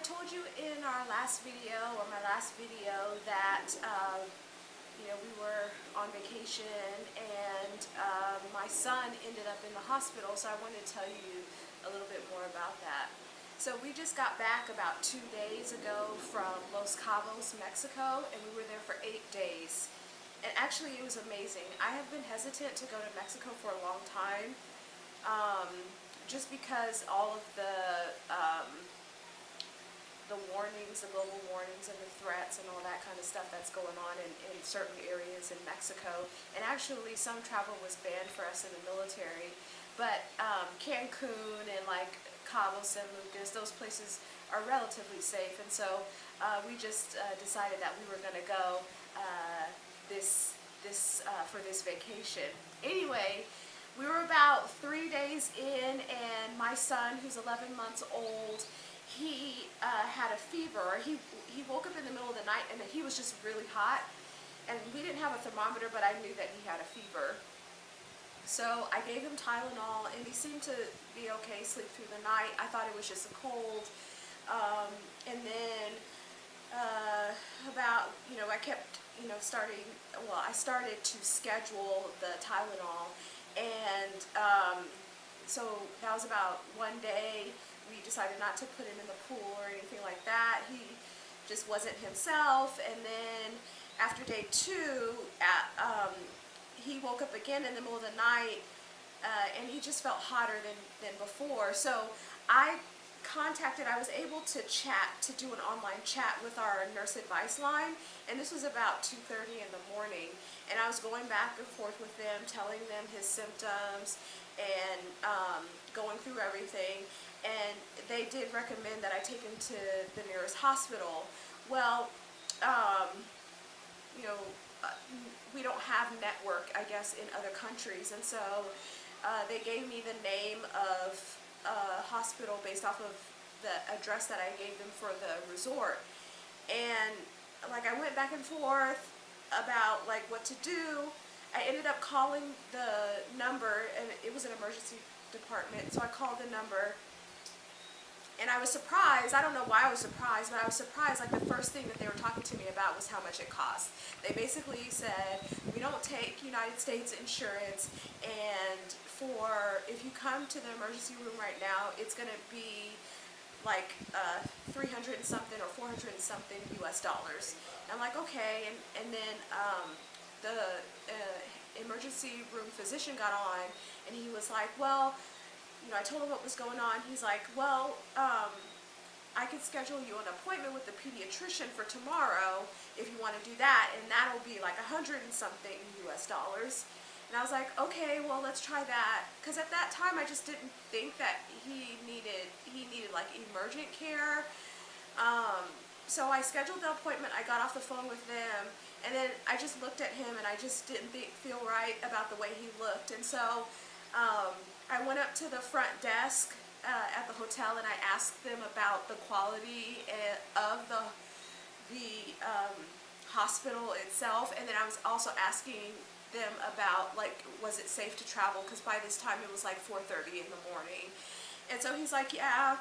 told you in our last video, or my last video, that we were on vacation and my son ended up in the hospital, so I wanted to tell you a little bit more about that. So we just got back about 2 days ago from Los Cabos, Mexico, and we were there for 8 days. And actually it was amazing. I have been hesitant to go to Mexico for a long time, just because all of the warnings, the global warnings and the threats and all that kind of stuff that's going on in certain areas in Mexico. And actually some travel was banned for us in the military, but Cancun and like Cabo San Lucas, those places are relatively safe, and so we just decided that we were going to go for this vacation. Anyway, we were about 3 days in, and my son, who's 11 months old, he had a fever. He woke up in the middle of the night and he was just really hot, and we didn't have a thermometer, but I knew that he had a fever. So I gave him Tylenol and he seemed to be okay, sleep through the night. I thought it was just a cold. And then I kept, I started to schedule the Tylenol, and so that was about 1 day. We decided not to put him in the pool or anything like that. He just wasn't himself. And then after day 2, he woke up again in the middle of the night, and he just felt hotter than before. So I was able to do an online chat with our nurse advice line, and this was about 2:30 in the morning, and I was going back and forth with them, telling them his symptoms and going through everything, and they did recommend that I take him to the nearest hospital. Well, we don't have network, I guess, in other countries, and so they gave me the name of a hospital based off of the address that I gave them for the resort. And I went back and forth about what to do. I ended up calling the number, and it was an emergency department, so I called the number, and I was surprised. I don't know why I was surprised, but I was surprised. The first thing that they were talking to me about was how much it cost. They basically said, we don't take United States insurance, and if you come to the emergency room right now, it's going to be 300 and something or 400 and something US dollars. And I'm like, okay. And then the emergency room physician got on, and he was like, well, I told him what was going on. He's like, well, I could schedule you an appointment with the pediatrician for tomorrow if you want to do that, and that'll be 100 and something US dollars. And I was like, okay, well, let's try that, because at that time I just didn't think that he needed emergent care. So I scheduled the appointment. I got off the phone with them, and then I just looked at him, and I just didn't feel right about the way he looked. And so I went up to the front desk at the hotel, and I asked them about the quality of the hospital itself, and then I was also asking them about was it safe to travel, because by this time it was 4:30 in the morning. And so he's like, yeah,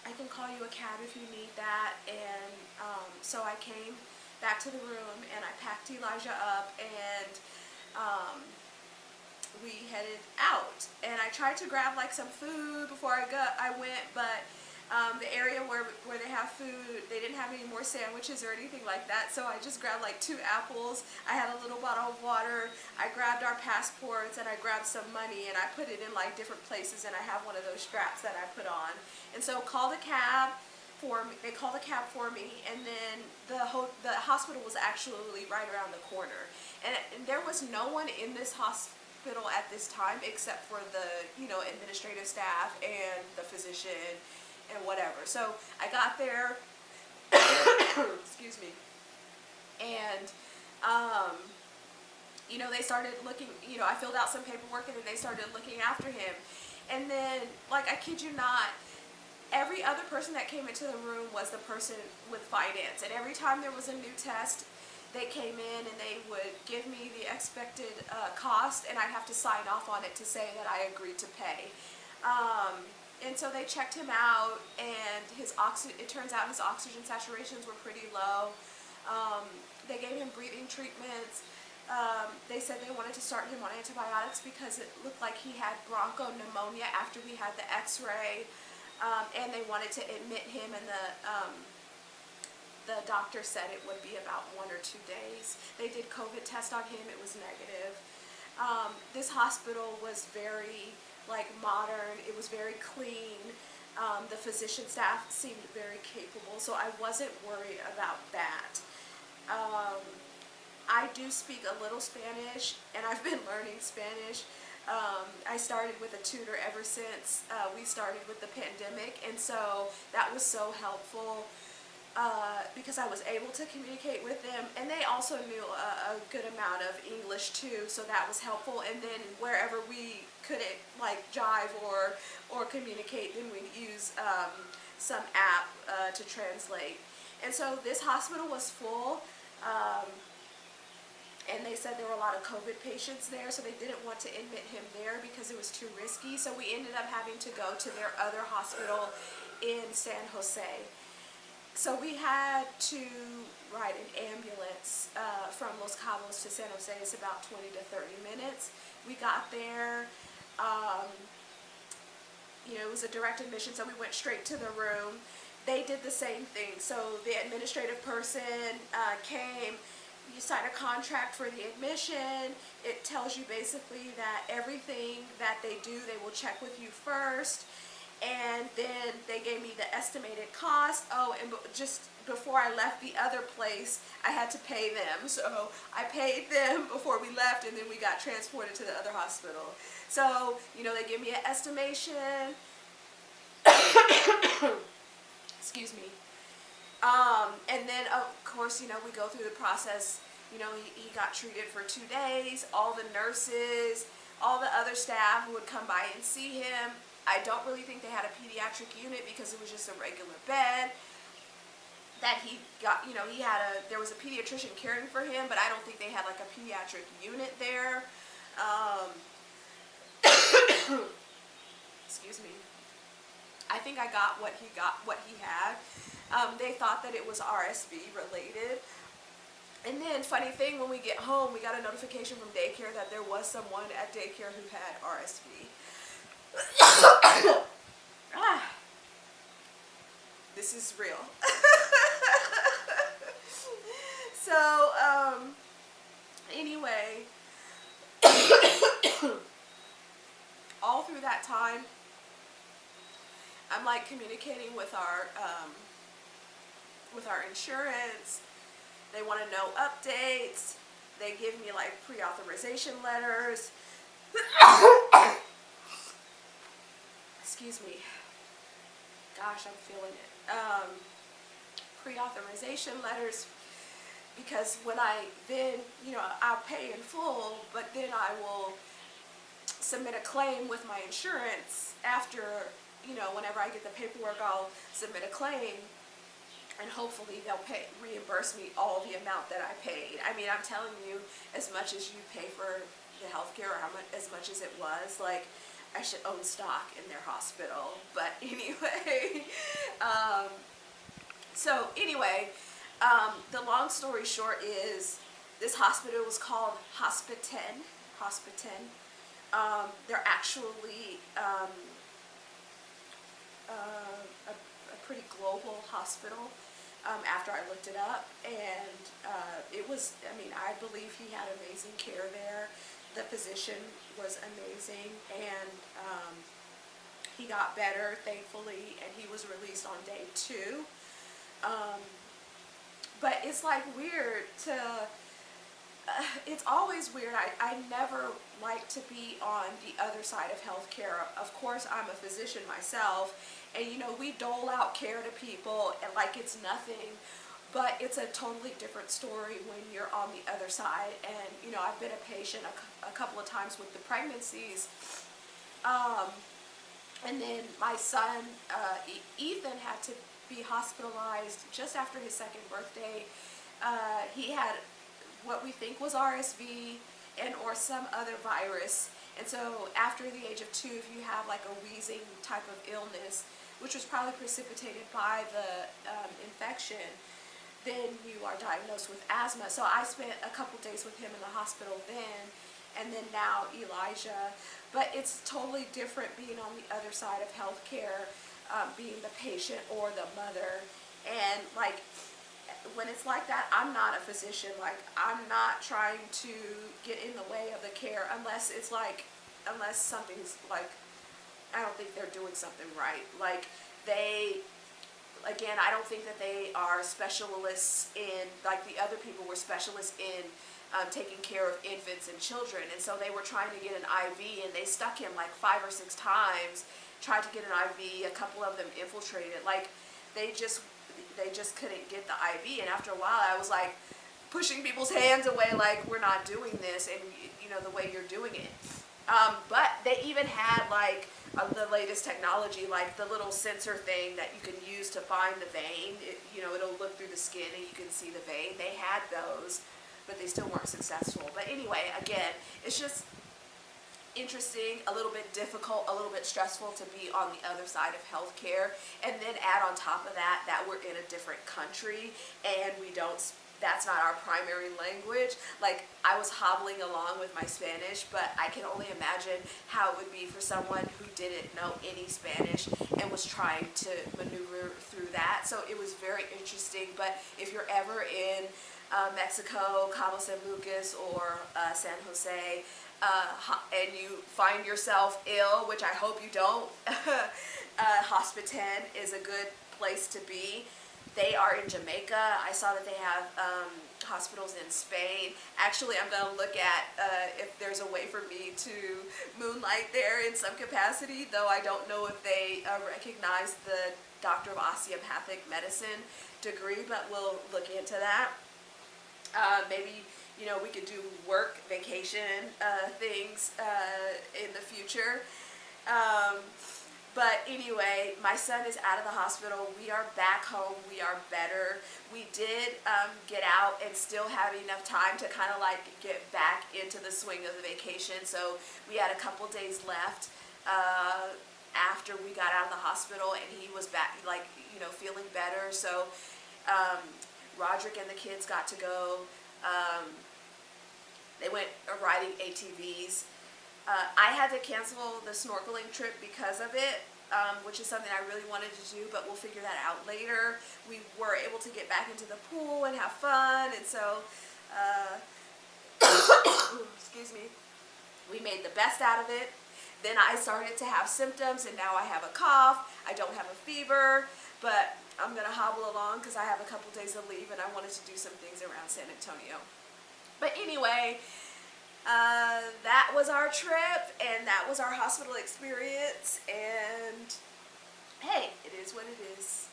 I can call you a cab if you need that. And so I came back to the room, and I packed Elijah up, and we headed out. And I tried to grab some food before I went, but the area where they have food, they didn't have any more sandwiches or anything like that, so I just grabbed 2 apples. I had a little bottle of water. I grabbed our passports, and I grabbed some money, and I put it in different places, and I have one of those straps that I put on. And so called a cab for me. They called a cab for me, and then the hospital was actually right around the corner, and there was no one in this hospital at this time except for the administrative staff and the physician and whatever. So I got there, excuse me, and they started looking. I filled out some paperwork, and then they started looking after him. And then, I kid you not, every other person that came into the room was the person with finance, and every time there was a new test, they came in and they would give me the expected cost, and I'd have to sign off on it to say that I agreed to pay. And so they checked him out, and it turns out his oxygen saturations were pretty low. They gave him breathing treatments. They said they wanted to start him on antibiotics because it looked like he had bronchopneumonia after we had the x-ray. And they wanted to admit him, and the doctor said it would be about 1 or 2 days. They did COVID test on him, it was negative. This hospital was very modern, it was very clean. The physician staff seemed very capable, so I wasn't worried about that. I do speak a little Spanish, and I've been learning Spanish. I started with a tutor ever since we started with the pandemic, and so that was so helpful because I was able to communicate with them, and they also knew a good amount of English too, so that was helpful. And then wherever we couldn't jive or communicate, then we'd use some app to translate. And so this hospital was full. And they said there were a lot of COVID patients there, so they didn't want to admit him there because it was too risky. So we ended up having to go to their other hospital in San Jose. So we had to ride an ambulance from Los Cabos to San Jose. It's about 20 to 30 minutes. We got there. It was a direct admission, so we went straight to the room. They did the same thing. So the administrative person came. You sign a contract for the admission. It tells you basically that everything that they do, they will check with you first. And then they gave me the estimated cost. Oh, and just before I left the other place, I had to pay them. So I paid them before we left, and then we got transported to the other hospital. So, they give me an estimation. Excuse me. And then, of course, we go through the process. He got treated for 2 days. All the nurses, all the other staff would come by and see him. I don't really think they had a pediatric unit because it was just a regular bed that he got. There was a pediatrician caring for him, but I don't think they had a pediatric unit there. Excuse me. I think I got what he had. They thought that it was RSV related. And then, funny thing, when we get home, we got a notification from daycare that there was someone at daycare who had RSV. This is real. So, anyway, all through that time, I'm communicating with our insurance. They want to know updates. They give me pre-authorization letters. Excuse me. Gosh, I'm feeling it. Pre-authorization letters, because when I'll pay in full, but then I will submit a claim with my insurance after, whenever I get the paperwork, I'll submit a claim, and hopefully they'll reimburse me all the amount that I paid. I mean, I'm telling you, as much as you pay for the healthcare, or as much as it was, I should own stock in their hospital. But anyway, the long story short is this hospital was called Hospiten. They're actually a pretty global hospital. After I looked it up, and it was, I believe he had amazing care there. The physician was amazing, and he got better, thankfully, and he was released on day 2. But it's weird it's always weird. I never like to be on the other side of healthcare. Of course, I'm a physician myself, and we dole out care to people and it's nothing, but it's a totally different story when you're on the other side. And I've been a patient a couple of times with the pregnancies, and then my son Ethan had to be hospitalized just after his 2nd birthday. He had what we think was RSV and or some other virus, And so after the age of 2, if you have like a wheezing type of illness, which was probably precipitated by the infection, then you are diagnosed with asthma. So I spent a couple days with him in the hospital then, and then now Elijah. But it's totally different being on the other side of healthcare, being the patient or the mother. And like, when it's like that, I'm not a physician. Like, I'm not trying to get in the way of the care unless it's like, unless something's like, I don't think they're doing something right. Like, again, I don't think that they are specialists in, like the other people were specialists in taking care of infants and children. And so they were trying to get an IV, and they stuck him like 5 or 6 times, tried to get an IV, a couple of them infiltrated. Like, they just couldn't get the IV. And after a while, I was like pushing people's hands away, like, we're not doing this, and you know, the way you're doing it. But they even had like the latest technology, like the little sensor thing that you can use to find the vein. You know, it'll look through the skin and you can see the vein. They had those, but they still weren't successful. But anyway, again, it's just interesting, a little bit difficult, a little bit stressful to be on the other side of healthcare. And then add on top of that, that we're in a different country and that's not our primary language. Like, I was hobbling along with my Spanish, but I can only imagine how it would be for someone who didn't know any Spanish and was trying to maneuver through that. So it was very interesting. But if you're ever in Mexico, Cabo San Lucas, or San Jose, and you find yourself ill, which I hope you don't, Hospitan is a good place to be. They are in Jamaica. I saw that they have hospitals in Spain. Actually, I'm going to look at if there's a way for me to moonlight there in some capacity, though I don't know if they recognize the Doctor of Osteopathic Medicine degree, but we'll look into that. Maybe, you know, we could do work, vacation things in the future. But anyway, my son is out of the hospital. We are back home. We are better. We did get out and still have enough time to kind of like get back into the swing of the vacation. So we had a couple days left after we got out of the hospital, and he was back, like, you know, feeling better. So Roderick and the kids got to go. They went riding ATVs. I had to cancel the snorkeling trip because of it, which is something I really wanted to do, but we'll figure that out later. We were able to get back into the pool and have fun, and so, excuse me, we made the best out of it. Then I started to have symptoms, and now I have a cough. I don't have a fever, but I'm going to hobble along because I have a couple days of leave, and I wanted to do some things around San Antonio. But anyway, that was our trip, and that was our hospital experience, and hey, it is what it is.